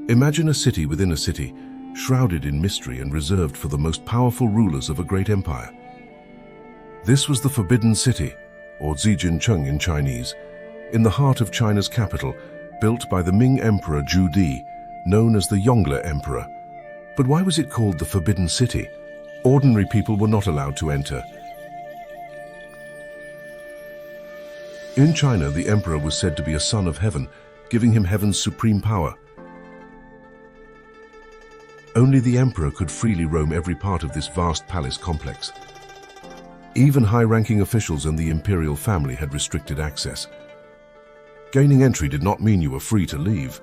Imagine a city within a city, shrouded in mystery and reserved for the most powerful rulers of a great empire. This was the Forbidden City, or Zijincheng in Chinese, in the heart of China's capital, built by the Ming Emperor Zhu Di, known as the Yongle Emperor. But why was it called the Forbidden City? Ordinary people were not allowed to enter. In China, the emperor was said to be a son of heaven, giving him heaven's supreme power. Only the emperor could freely roam every part of this vast palace complex. Even high-ranking officials and the imperial family had restricted access. Gaining entry did not mean you were free to leave.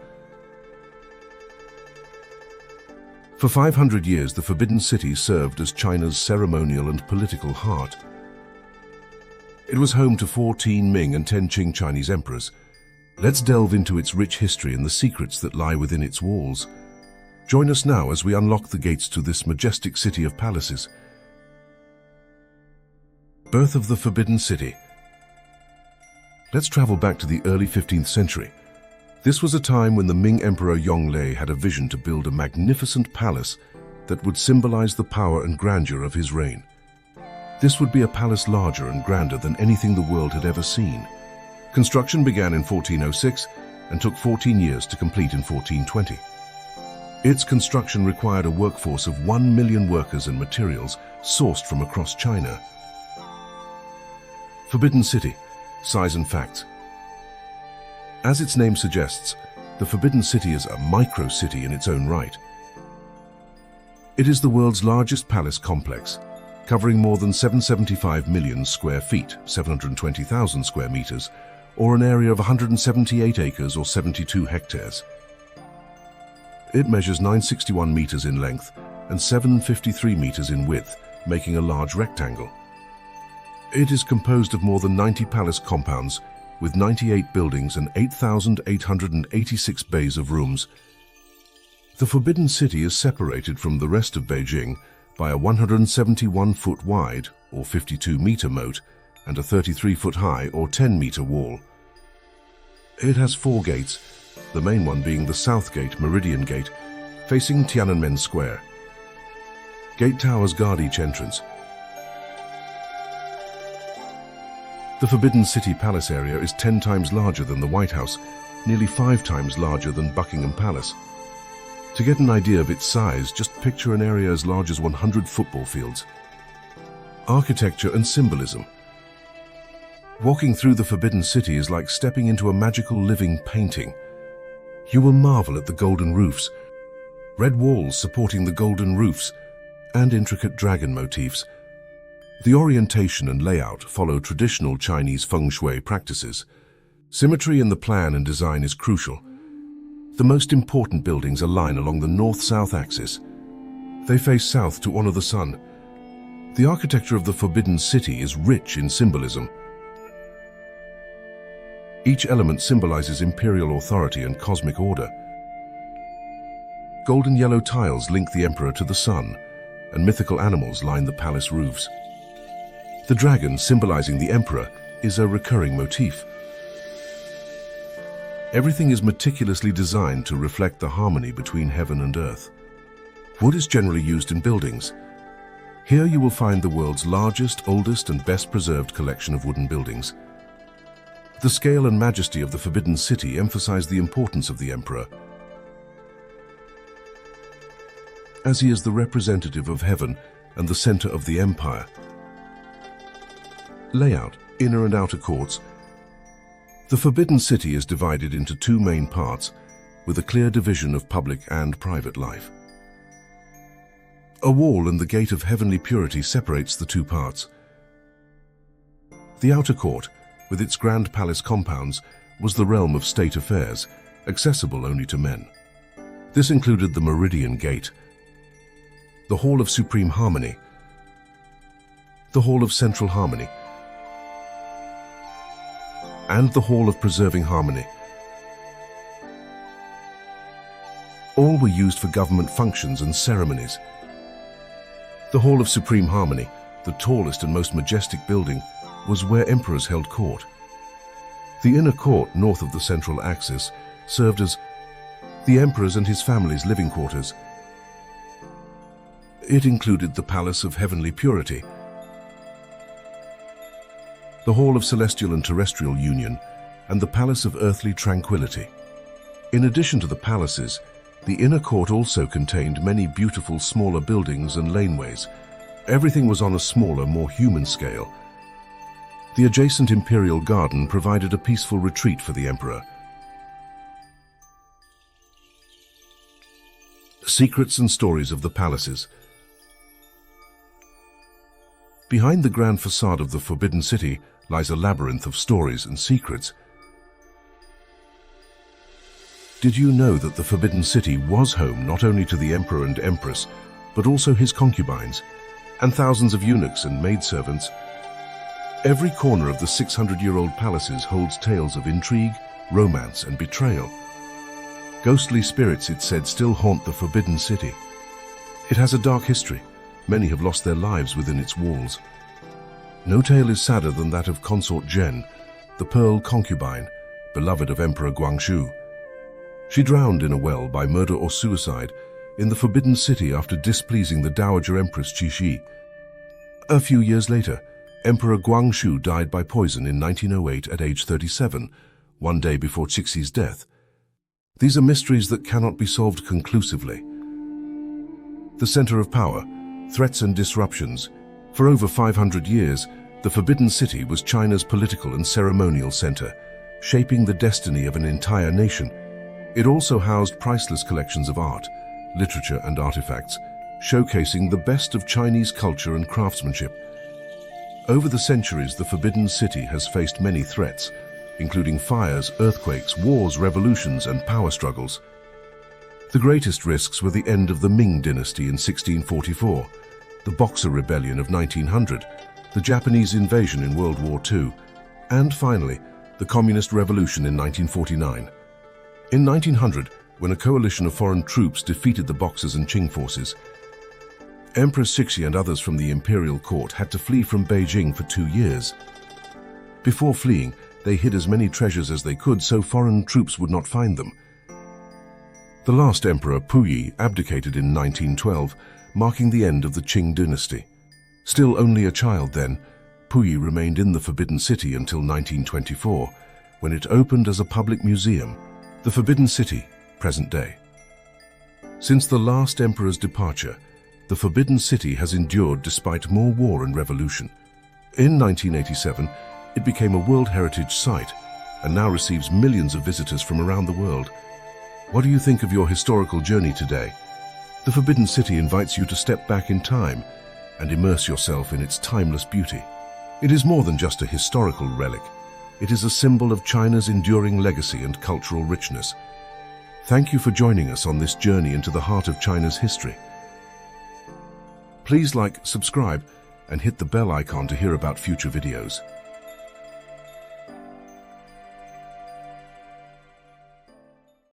For 500 years, the Forbidden City served as China's ceremonial and political heart. It was home to 14 Ming and 10 Qing Chinese emperors. Let's delve into its rich history and the secrets that lie within its walls. Join us now as we unlock the gates to this majestic city of palaces. Birth of the Forbidden City. Let's travel back to the early 15th century. This was a time when the Ming Emperor Yongle had a vision to build a magnificent palace that would symbolize the power and grandeur of his reign. This would be a palace larger and grander than anything the world had ever seen. Construction began in 1406 and took 14 years to complete in 1420. Its construction required a workforce of 1 million workers and materials sourced from across China. Forbidden City, size and facts. As its name suggests, the Forbidden City is a micro-city in its own right. It is the world's largest palace complex, covering more than 775 million square feet, 720,000 square meters, or an area of 178 acres or 72 hectares. It measures 961 meters in length and 753 meters in width, making a large rectangle. It is composed of more than 90 palace compounds, with 98 buildings and 8,886 bays of rooms. The Forbidden City is separated from the rest of Beijing by a 171-foot wide, or 52-meter moat, and a 33-foot high, or 10-meter wall. It has 4 gates, the main one being the South Gate, Meridian Gate, facing Tiananmen Square. Gate towers guard each entrance. The Forbidden City Palace area is 10 times larger than the White House, nearly 5 times larger than Buckingham Palace. To get an idea of its size, just picture an area as large as 100 football fields. Architecture and symbolism. Walking through the Forbidden City is like stepping into a magical living painting. You will marvel at the golden roofs, red walls supporting the golden roofs, and intricate dragon motifs. The orientation and layout follow traditional Chinese feng shui practices. Symmetry in the plan and design is crucial. The most important buildings align along the north-south axis. They face south to honor the sun. The architecture of the Forbidden City is rich in symbolism. Each element symbolizes imperial authority and cosmic order. Golden yellow tiles link the emperor to the sun, and mythical animals line the palace roofs. The dragon, symbolizing the emperor, is a recurring motif. Everything is meticulously designed to reflect the harmony between heaven and earth. Wood is generally used in buildings. Here you will find the world's largest, oldest, and best preserved collection of wooden buildings. The scale and majesty of the Forbidden City emphasize the importance of the emperor, as he is the representative of heaven and the center of the empire. Layout, inner and outer courts. The Forbidden City is divided into 2 main parts, with a clear division of public and private life. A wall and the gate of heavenly purity separates the 2 parts. The outer court, with its grand palace compounds, was the realm of state affairs, accessible only to men. This included the Meridian Gate, the Hall of Supreme Harmony, the Hall of Central Harmony, and the Hall of Preserving Harmony. All were used for government functions and ceremonies. The Hall of Supreme Harmony, the tallest and most majestic building, was where emperors held court. The inner court, north of the central axis, served as the emperor's and his family's living quarters. It included the Palace of Heavenly Purity, the Hall of Celestial and Terrestrial Union, and the Palace of Earthly Tranquility. In addition to the palaces, the inner court also contained many beautiful smaller buildings and laneways. Everything was on a smaller, more human scale. The adjacent imperial garden provided a peaceful retreat for the emperor. Secrets and stories of the palaces. Behind the grand facade of the Forbidden City lies a labyrinth of stories and secrets. Did you know that the Forbidden City was home not only to the emperor and empress, but also his concubines, and thousands of eunuchs and maidservants? Every corner of the 600-year-old palaces holds tales of intrigue, romance, and betrayal. Ghostly spirits, it said, still haunt the Forbidden City. It has a dark history. Many have lost their lives within its walls. No tale is sadder than that of Consort Zhen, the Pearl Concubine, beloved of Emperor Guangxu. She drowned in a well by murder or suicide in the Forbidden City after displeasing the Dowager Empress Qixi. A few years later, Emperor Guangxu died by poison in 1908 at age 37, one day before Qixi's death. These are mysteries that cannot be solved conclusively. The center of power, threats and disruptions. For over 500 years, the Forbidden City was China's political and ceremonial center, shaping the destiny of an entire nation. It also housed priceless collections of art, literature, and artifacts, showcasing the best of Chinese culture and craftsmanship. Over the centuries, the Forbidden City has faced many threats, including fires, earthquakes, wars, revolutions, and power struggles. The greatest risks were the end of the Ming dynasty in 1644, the Boxer Rebellion of 1900, the Japanese invasion in World War II, and finally, the Communist Revolution in 1949. In 1900, when a coalition of foreign troops defeated the Boxers and Qing forces, Empress Cixi and others from the imperial court had to flee from Beijing for 2 years. Before fleeing, they hid as many treasures as they could so foreign troops would not find them. The last emperor, Puyi, abdicated in 1912, marking the end of the Qing dynasty. Still only a child then, Puyi remained in the Forbidden City until 1924, when it opened as a public museum, the Forbidden City, present day. Since the last emperor's departure, the Forbidden City has endured despite more war and revolution. In 1987, it became a World Heritage Site and now receives millions of visitors from around the world. What do you think of your historical journey today? The Forbidden City invites you to step back in time and immerse yourself in its timeless beauty. It is more than just a historical relic. It is a symbol of China's enduring legacy and cultural richness. Thank you for joining us on this journey into the heart of China's history. Please like, subscribe, and hit the bell icon to hear about future videos.